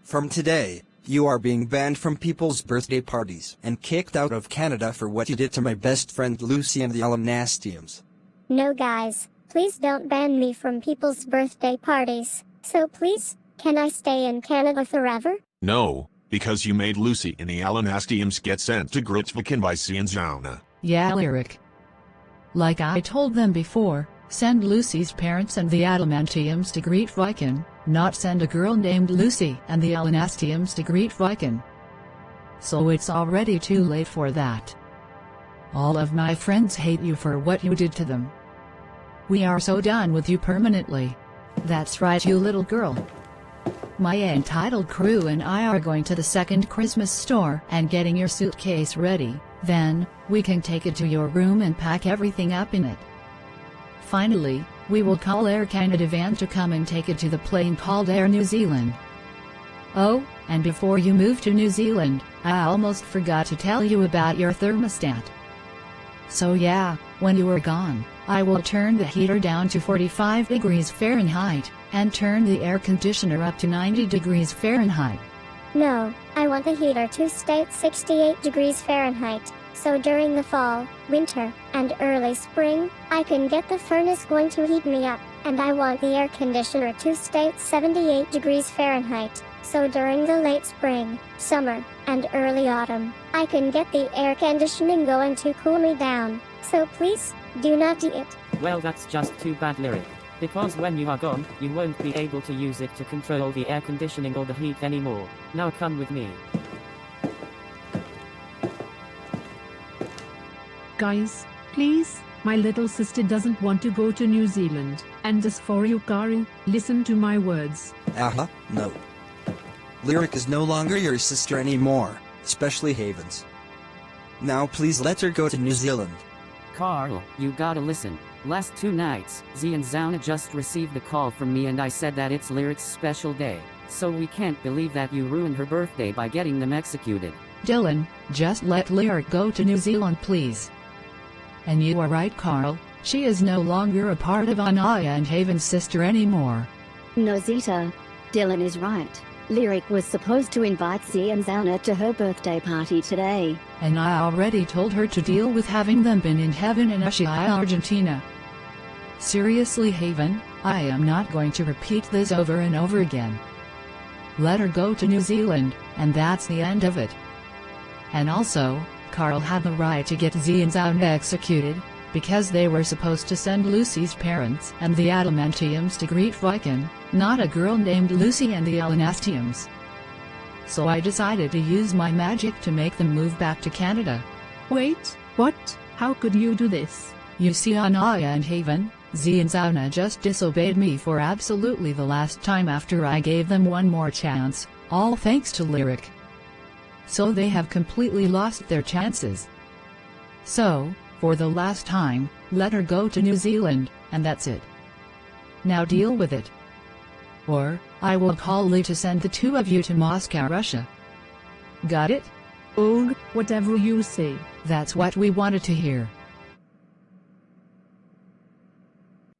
From today, you are being banned from people's birthday parties and kicked out of Canada for what you did to my best friend Lucy and the Alanastiums. No, guys, please don't ban me from people's birthday parties. So please, can I stay in Canada forever? No, because you made Lucy and the Alanastiums get sent to Grytviken by Zee and Zounna. Yeah, Lyric. Like I told them before, send Lucy's parents and the Adamantiums to Grytviken, not send a girl named Lucy and the Alanastiums to Grytviken. So it's already too late for that. All of my friends hate you for what you did to them. We are so done with you permanently. That's right, you little girl. My entitled crew and I are going to the second Christmas store and getting your suitcase ready, then, we can take it to your room and pack everything up in it. Finally, we will call Air Canada van to come and take it to the plane called Air New Zealand. Oh, and before you move to New Zealand, I almost forgot to tell you about your thermostat. So yeah, when you are gone, I will turn the heater down to 45 degrees Fahrenheit, and turn the air conditioner up to 90 degrees Fahrenheit. No, I want the heater to stay at 68 degrees Fahrenheit, so during the fall, winter, and early spring, I can get the furnace going to heat me up, and I want the air conditioner to stay at 78 degrees Fahrenheit, so during the late spring, summer, and early autumn, I can get the air conditioning going to cool me down, so please, do not do it. Well, that's just too bad, Lyric. Because when you are gone, you won't be able to use it to control the air conditioning or the heat anymore. Now come with me. Guys, please, my little sister doesn't want to go to New Zealand. And as for you, Carl, listen to my words. No. Lyric is no longer your sister anymore, especially Haven's. Now please let her go to New Zealand. Carl, you gotta listen. Last 2 nights, Zee and Zounna just received a call from me and I said that it's Lyric's special day. So we can't believe that you ruined her birthday by getting them executed. Dylan, just let Lyric go to New Zealand, please. And you are right, Carl. She is no longer a part of Anaya and Haven's sister anymore. No, Zeta. Dylan is right. Lyric was supposed to invite Zee and Zounna to her birthday party today. And I already told her to deal with having them been in heaven in Ushuaia, Argentina. Seriously, Haven, I am not going to repeat this over and over again. Let her go to New Zealand, and that's the end of it. And also, Carl had the right to get Zee and Zounna executed, because they were supposed to send Lucy's parents and the Adamantiums to Grytviken, not a girl named Lucy and the Alanastiums. So I decided to use my magic to make them move back to Canada. Wait, what? How could you do this? You see, Anaya and Haven, Zee and Zounna just disobeyed me for absolutely the last time after I gave them one more chance, all thanks to Lyric. So they have completely lost their chances. So, for the last time, let her go to New Zealand, and that's it. Now deal with it. Or, I will call Lee to send the 2 of you to Moscow, Russia. Got it? Oh, whatever you say. That's what we wanted to hear.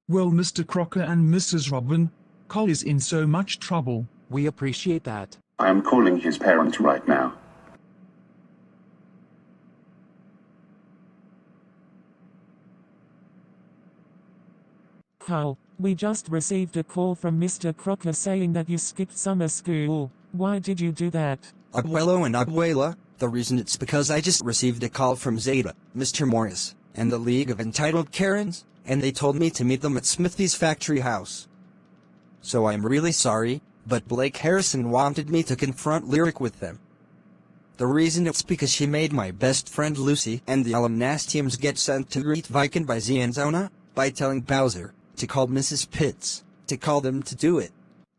Well, Mr. Crocker and Mrs. Robin, Cole is in so much trouble. We appreciate that. I am calling his parents right now. Carl, we just received a call from Mr. Crocker saying that you skipped summer school. Why did you do that? Abuelo and Abuela, the reason it's because I just received a call from Zeta, Mr. Morris, and the League of Entitled Karens, and they told me to meet them at Smithy's factory house. So I'm really sorry, but Blake Harrison wanted me to confront Lyric with them. The reason it's because she made my best friend Lucy and the Alanastiums get sent to Grytviken by Zee and Zounna, by telling Bowser to call Mrs. Pitts, to call them to do it.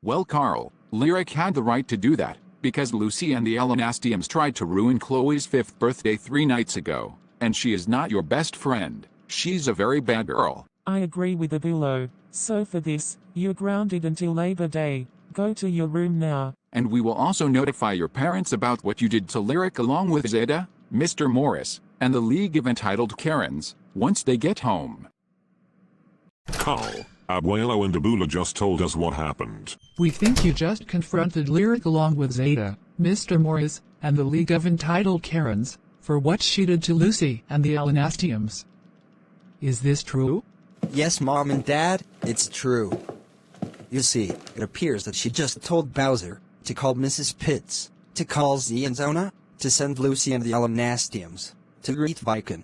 Well, Carl, Lyric had the right to do that, because Lucy and the Alanastiums tried to ruin Chloe's 5th birthday 3 nights ago, and she is not your best friend. She's a very bad girl. I agree with Abuelo. So for this, you're grounded until Labor Day. Go to your room now. And we will also notify your parents about what you did to Lyric along with Zeta, Mr. Morris, and the League of Entitled Karens, once they get home. Carl, Abuelo and Abula just told us what happened. We think you just confronted Lyric along with Zeta, Mr. Morris, and the League of Entitled Karens, for what she did to Lucy and the Alanastiums. Is this true? Yes, Mom and Dad, it's true. You see, it appears that she just told Bowser to call Mrs. Pitts, to call Zee and Zounna, to send Lucy and the Alanastiums to Grytviken.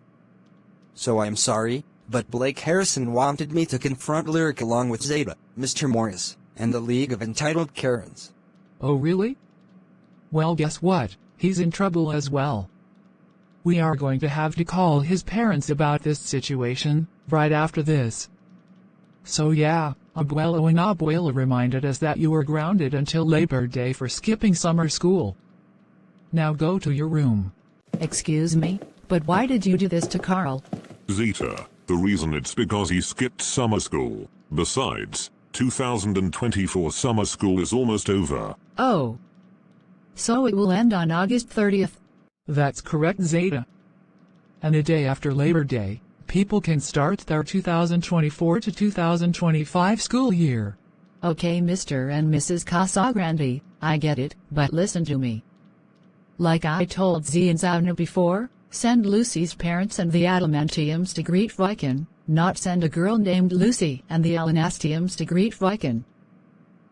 So I'm sorry, but Blake Harrison wanted me to confront Lyric along with Zeta, Mr. Morris, and the League of Entitled Karens. Oh really? Well, guess what? He's in trouble as well. We are going to have to call his parents about this situation, right after this. So yeah, Abuelo and Abuela reminded us that you were grounded until Labor Day for skipping summer school. Now go to your room. Excuse me, but why did you do this to Carl? Zeta, the reason it's because he skipped summer school. Besides, 2024 summer school is almost over. Oh. So it will end on August 30th? That's correct, Zeta. And a day after Labor Day, people can start their 2024 to 2025 school year. Okay, Mr. and Mrs. Casagrande, I get it, but listen to me. Like I told Zee and Zounna before, send Lucy's parents and the Adamantiums to Grytviken, not send a girl named Lucy and the Alanastiums to Grytviken.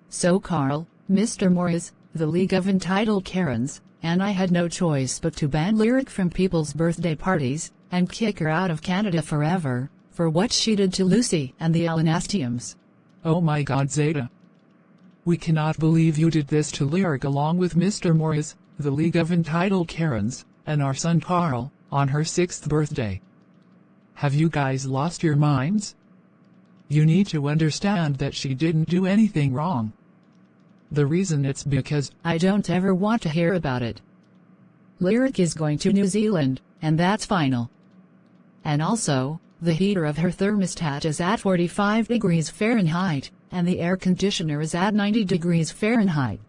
So Carl, Mr. Morris, the League of Entitled Karens, and I had no choice but to ban Lyric from people's birthday parties, and kick her out of Canada forever, for what she did to Lucy and the Alanastiums. Oh my God, Zeta. We cannot believe you did this to Lyric along with Mr. Morris, the League of Entitled Karens, and our son Carl, on her 6th birthday. Have you guys lost your minds? You need to understand that she didn't do anything wrong. The reason it's because I don't ever want to hear about it. Lyric is going to New Zealand, and that's final. And also, the heater of her thermostat is at 45 degrees Fahrenheit, and the air conditioner is at 90 degrees Fahrenheit.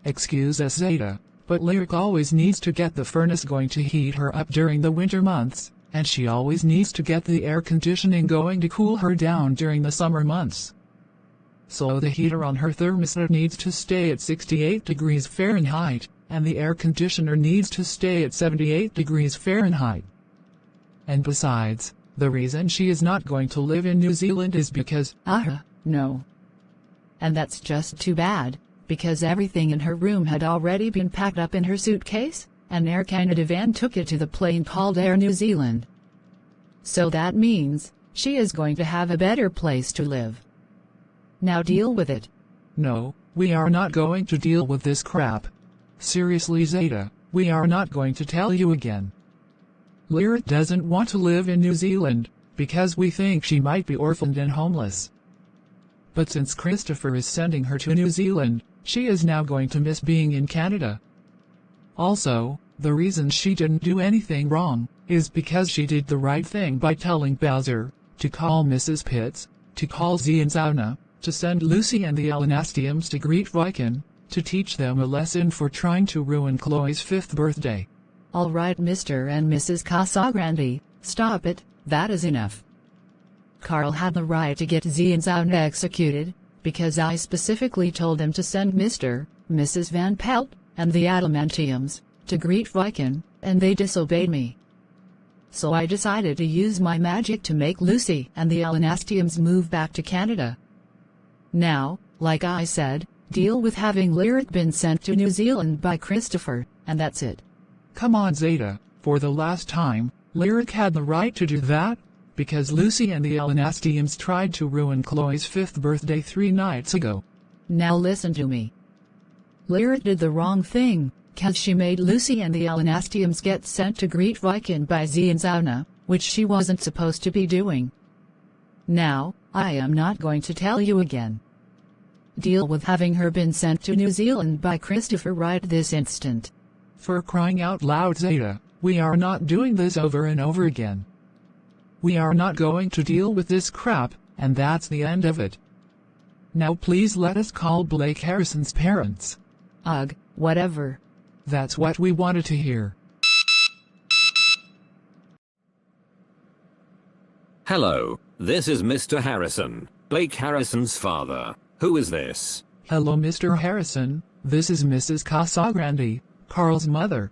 Excuse us, Zeta, but Lyric always needs to get the furnace going to heat her up during the winter months, and she always needs to get the air conditioning going to cool her down during the summer months. So the heater on her thermostat needs to stay at 68 degrees Fahrenheit, and the air conditioner needs to stay at 78 degrees Fahrenheit. And besides, the reason she is not going to live in New Zealand is because no. And that's just too bad, because everything in her room had already been packed up in her suitcase, and Air Canada van took it to the plane called Air New Zealand. So that means, she is going to have a better place to live. Now deal with it. No, we are not going to deal with this crap. Seriously, Zeta, we are not going to tell you again. Lyric doesn't want to live in New Zealand, because we think she might be orphaned and homeless. But since Christopher is sending her to New Zealand, she is now going to miss being in Canada. Also, the reason she didn't do anything wrong is because she did the right thing by telling Bowser to call Mrs. Pitts, to call Zee and Zounna, to send Lucy and the Alanastiums to Grytviken, to teach them a lesson for trying to ruin Chloe's 5th birthday. All right, Mr. and Mrs. Casagrande, stop it, that is enough. Carl had the right to get Zee and Zounna executed, because I specifically told them to send Mr. Mrs. Van Pelt, and the Adamantiums, to Grytviken, and they disobeyed me. So I decided to use my magic to make Lucy and the Alanastiums move back to Canada. Now, like I said, deal with having Lyric been sent to New Zealand by Christopher, and that's it. Come on, Zeta, for the last time, Lyric had the right to do that, because Lucy and the Alanastiums tried to ruin Chloe's 5th birthday 3 nights ago. Now listen to me. Lyric did the wrong thing, cause she made Lucy and the Alanastiums get sent to Grytviken by Zee and Zounna, which she wasn't supposed to be doing. Now, I am not going to tell you again. Deal with having her been sent to New Zealand by Christopher right this instant. For crying out loud, Zeta, we are not doing this over and over again. We are not going to deal with this crap, and that's the end of it. Now please let us call Blake Harrison's parents. Ugh, whatever. That's what we wanted to hear. Hello, this is Mr. Harrison, Blake Harrison's father. Who is this? Hello, Mr. Harrison, this is Mrs. Casagrande, Carl's mother.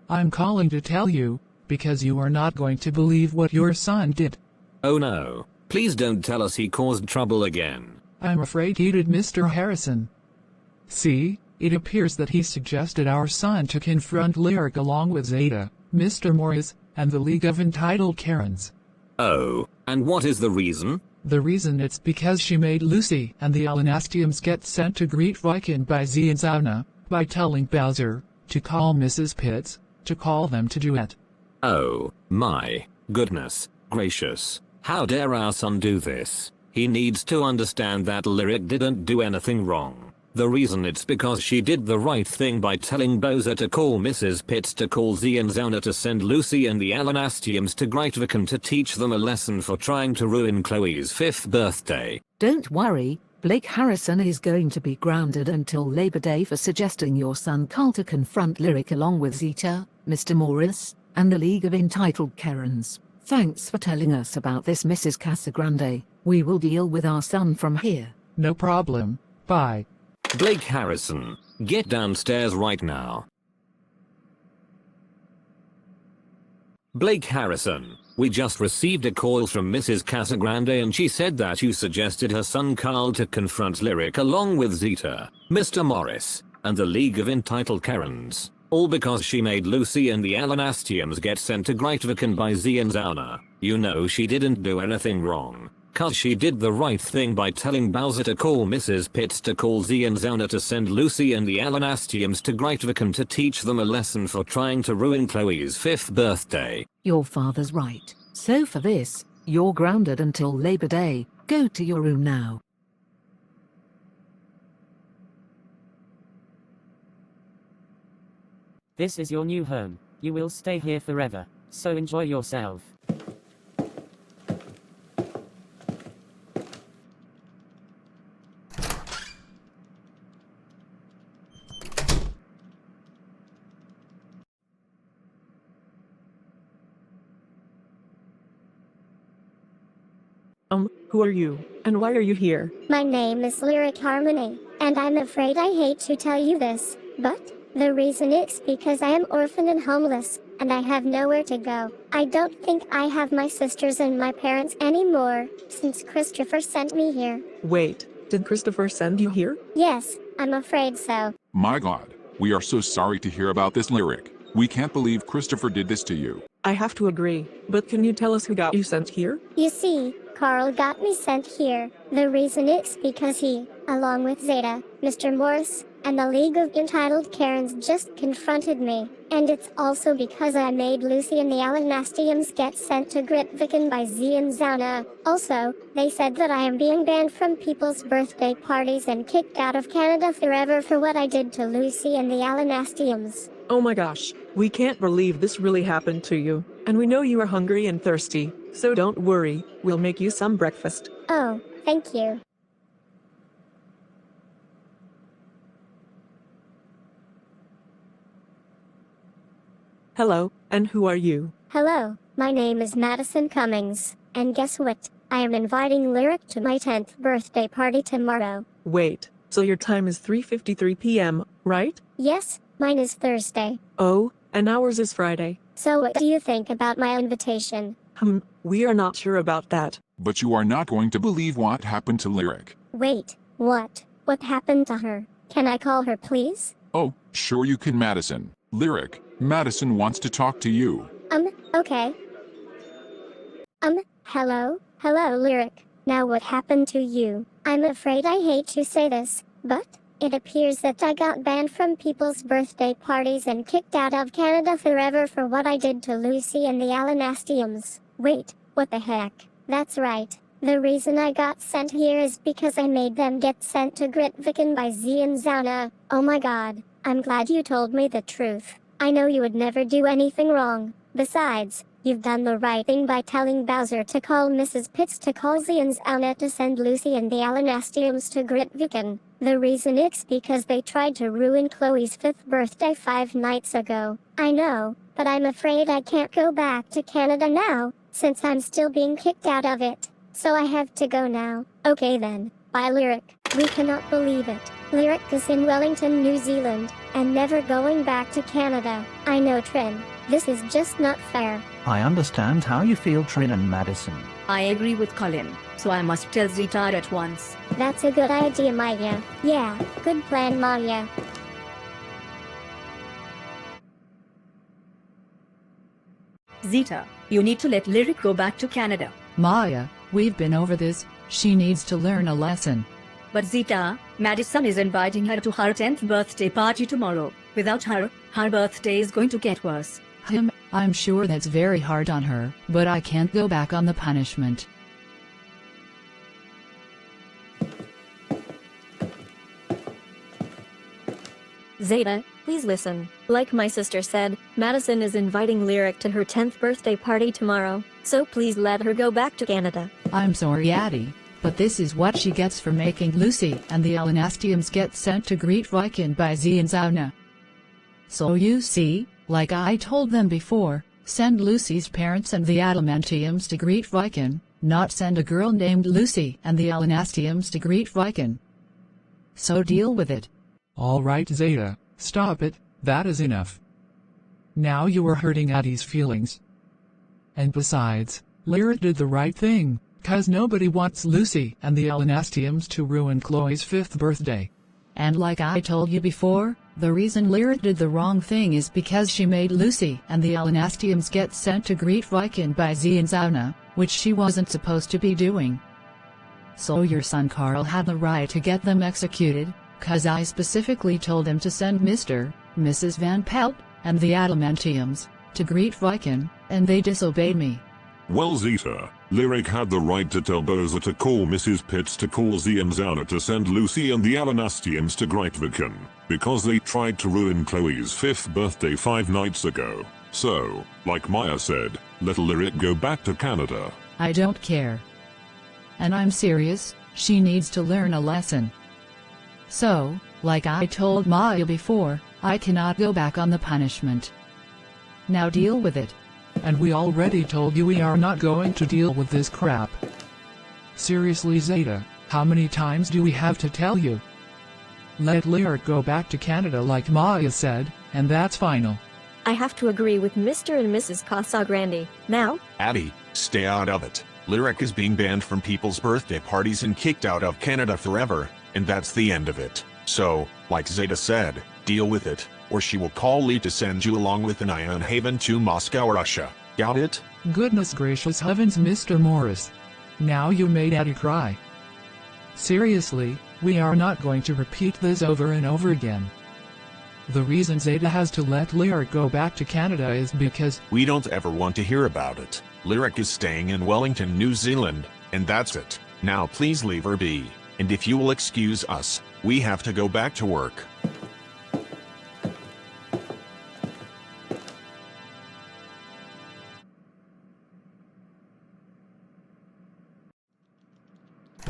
I'm calling to tell you, because you are not going to believe what your son did. Oh no, please don't tell us he caused trouble again. I'm afraid he did, Mr. Harrison. See, it appears that he suggested our son to confront Lyric along with Zeta, Mr. Morris, and the League of Entitled Karens. Oh, and what is the reason? The reason it's because she made Lucy and the Alanastiums get sent to Grytviken by Zee and Zounna, by telling Bowser to call Mrs. Pitts, to call them to do it. Oh, my goodness gracious. How dare our son do this? He needs to understand that Lyric didn't do anything wrong. The reason it's because she did the right thing by telling Bowser to call Mrs. Pitts, to call Zee and Zounna, to send Lucy and the Alanastiums to Grytviken to teach them a lesson for trying to ruin Chloe's 5th birthday. Don't worry, Blake Harrison is going to be grounded until Labor Day for suggesting your son Carl to confront Lyric along with Zeta, Mr. Morris, and the League of Entitled Karens. Thanks for telling us about this, Mrs. Casagrande. We will deal with our son from here. No problem. Bye. Blake Harrison, get downstairs right now. Blake Harrison, we just received a call from Mrs. Casagrande and she said that you suggested her son Carl to confront Lyric along with Zeta, Mr. Morris, and the League of Entitled Karens. All because she made Lucy and the Alanastiums get sent to Grytviken by Zee and Zounna. You know she didn't do anything wrong. Cause she did the right thing by telling Bowser to call Mrs. Pitts to call Zee and Zounna to send Lucy and the Alanastiums to Grytviken to teach them a lesson for trying to ruin Chloe's 5th birthday. Your father's right. So for this, you're grounded until Labor Day. Go to your room now. This is your new home. You will stay here forever. So enjoy yourself. Who are you, and why are you here? My name is Lyric Harmony, and I'm afraid I hate to tell you this, but the reason is because I am orphaned and homeless, and I have nowhere to go. I don't think I have my sisters and my parents anymore, since Christopher sent me here. Wait, did Christopher send you here? Yes, I'm afraid so. My God, we are so sorry to hear about this, Lyric. We can't believe Christopher did this to you. I have to agree, but can you tell us who got you sent here? You see, Carl got me sent here. The reason is because he, along with Zeta, Mr. Morris, and the League of Entitled Karens just confronted me. And it's also because I made Lucy and the Alanastiums get sent to Grytviken by Zee and Zounna. Also, they said that I am being banned from people's birthday parties and kicked out of Canada forever for what I did to Lucy and the Alanastiums. Oh my gosh, we can't believe this really happened to you. And we know you are hungry and thirsty, so don't worry, we'll make you some breakfast. Oh, thank you. Hello, and who are you? Hello, my name is Madison Cummings, and guess what? I am inviting Lyric to my 10th birthday party tomorrow. Wait, so your time is 3:53 p.m., right? Yes, mine is Thursday. Oh, and ours is Friday. So what do you think about my invitation? We are not sure about that. But you are not going to believe what happened to Lyric. Wait, what? What happened to her? Can I call her, please? Oh, sure you can, Madison. Lyric, Madison wants to talk to you. Okay. Hello? Hello, Lyric. Now what happened to you? I'm afraid I hate to say this, but it appears that I got banned from people's birthday parties and kicked out of Canada forever for what I did to Lucy and the Alanastiums. Wait, what the heck? That's right. The reason I got sent here is because I made them get sent to Grytviken by Zee and Zounna. Oh my god, I'm glad you told me the truth. I know you would never do anything wrong. Besides, you've done the right thing by telling Bowser to call Mrs. Pitts to call Zee and Zounna to send Lucy and the Alanastiums to Grytviken. The reason is because they tried to ruin Chloe's 5th birthday 5 nights ago. I know, but I'm afraid I can't go back to Canada now, since I'm still being kicked out of it. So I have to go now. Okay then, bye Lyric. We cannot believe it. Lyric is in Wellington, New Zealand, and never going back to Canada. I know, Trin. This is just not fair. I understand how you feel, Trin and Madison. I agree with Colin, so I must tell Zeta at once. That's a good idea, Maya. Yeah, good plan, Maya. Zeta, you need to let Lyric go back to Canada. Maya, we've been over this. She needs to learn a lesson. But Zeta, Madison is inviting her to her 10th birthday party tomorrow. Without her, her birthday is going to get worse. I'm sure that's very hard on her, but I can't go back on the punishment. Zeta, please listen. Like my sister said, Madison is inviting Lyric to her 10th birthday party tomorrow, so please let her go back to Canada. I'm sorry, Addie, but this is what she gets for making Lucy and the Alanastiums get sent to Grytviken by Zee and Zounna. So you see, like I told them before, send Lucy's parents and the Adamantiums to Grytviken, not send a girl named Lucy and the Alanastiums to Grytviken. So deal with it. All right, Zeta, stop it, that is enough. Now you are hurting Addie's feelings. And besides, Lyric did the right thing, 'cause nobody wants Lucy and the Alanastiums to ruin Chloe's 5th birthday. And like I told you before, the reason Lyric did the wrong thing is because she made Lucy and the Alanastiums get sent to Grytviken by Zee and Zounna, which she wasn't supposed to be doing. So your son Carl had the right to get them executed, cause I specifically told him to send Mr. Mrs. Van Pelt and the Adamantiums to Grytviken, and they disobeyed me. Well, Zeta, Lyric had the right to tell Boza to call Mrs. Pitts to call Zee and Zounna to send Lucy and the Alanastiums to Grytviken, because they tried to ruin Chloe's 5th birthday 5 nights ago. So, like Maya said, let Lyric go back to Canada. I don't care. And I'm serious, she needs to learn a lesson. So, like I told Maya before, I cannot go back on the punishment. Now deal with it. And we already told you we are not going to deal with this crap. Seriously, Zeta, how many times do we have to tell you? Let Lyric go back to Canada like Maya said, and that's final. I have to agree with Mr. and Mrs. Casagrande. Now, Abby, stay out of it. Lyric is being banned from people's birthday parties and kicked out of Canada forever, and that's the end of it. So, like Zeta said, deal with it, or she will call Lee to send you along with an Iron Haven to Moscow, Russia. Got it? Goodness gracious heavens, Mr. Morris. Now you made Addie cry. Seriously, we are not going to repeat this over and over again. The reason Zeta has to let Lyric go back to Canada is because we don't ever want to hear about it. Lyric is staying in Wellington, New Zealand, and that's it. Now please leave her be, and if you will excuse us, we have to go back to work.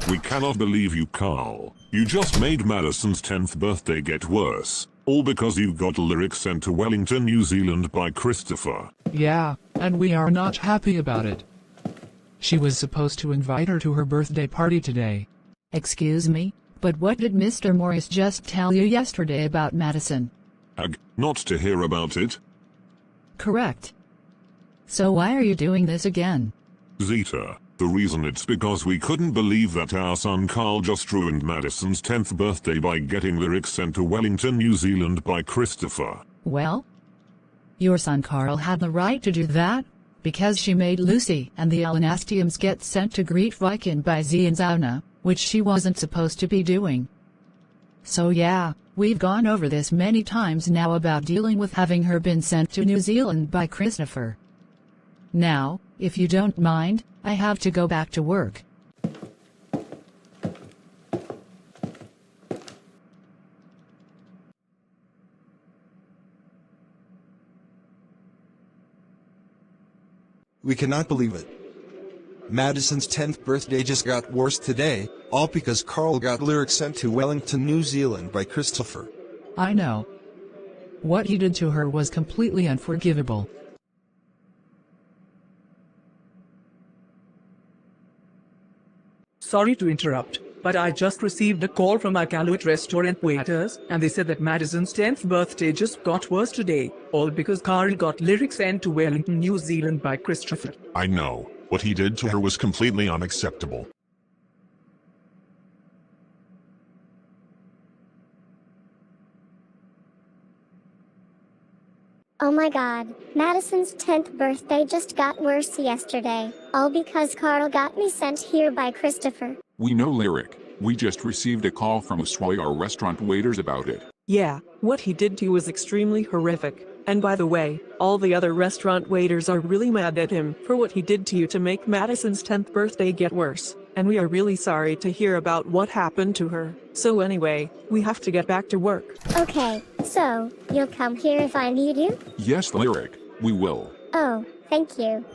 We cannot believe you, Carl. You just made Madison's 10th birthday get worse. All because you got Lyric sent to Wellington, New Zealand by Christopher. yeah, and we are not happy about it. She was supposed to invite her to her birthday party today. Excuse me, but what did Mr. Morris just tell you yesterday about Madison? Not to hear about it. Correct. So why are you doing this again? Zeta, the reason it's because we couldn't believe that our son Carl just ruined Madison's 10th birthday by getting Lyric sent to Wellington, New Zealand by Christopher. Well, your son Carl had the right to do that, because she made Lucy and the Alanastiums get sent to Grytviken by Zee and Zounna, which she wasn't supposed to be doing. So yeah, we've gone over this many times now about dealing with having her been sent to New Zealand by Christopher. Now, if you don't mind, I have to go back to work. We cannot believe it. Madison's 10th birthday just got worse today, all because Carl got Lyric sent to Wellington, New Zealand by Christopher. I know. What he did to her was completely unforgivable. Sorry to interrupt, but I just received a call from our Calumet restaurant waiters, and they said that Madison's 10th birthday just got worse today, all because Carl got Lyric sent to Wellington, New Zealand by Christopher. I know. What he did to her was completely unacceptable. Oh my god, Madison's 10th birthday just got worse yesterday, all because Carl got me sent here by Christopher. We know Lyric. We just received a call from our restaurant waiters about it. Yeah, what he did to you was extremely horrific. And by the way, all the other restaurant waiters are really mad at him for what he did to you to make Madison's 10th birthday get worse. And we are really sorry to hear about what happened to her. So anyway, we have to get back to work. Okay, so, you'll come here if I need you? Yes, Lyric, we will. Oh, thank you.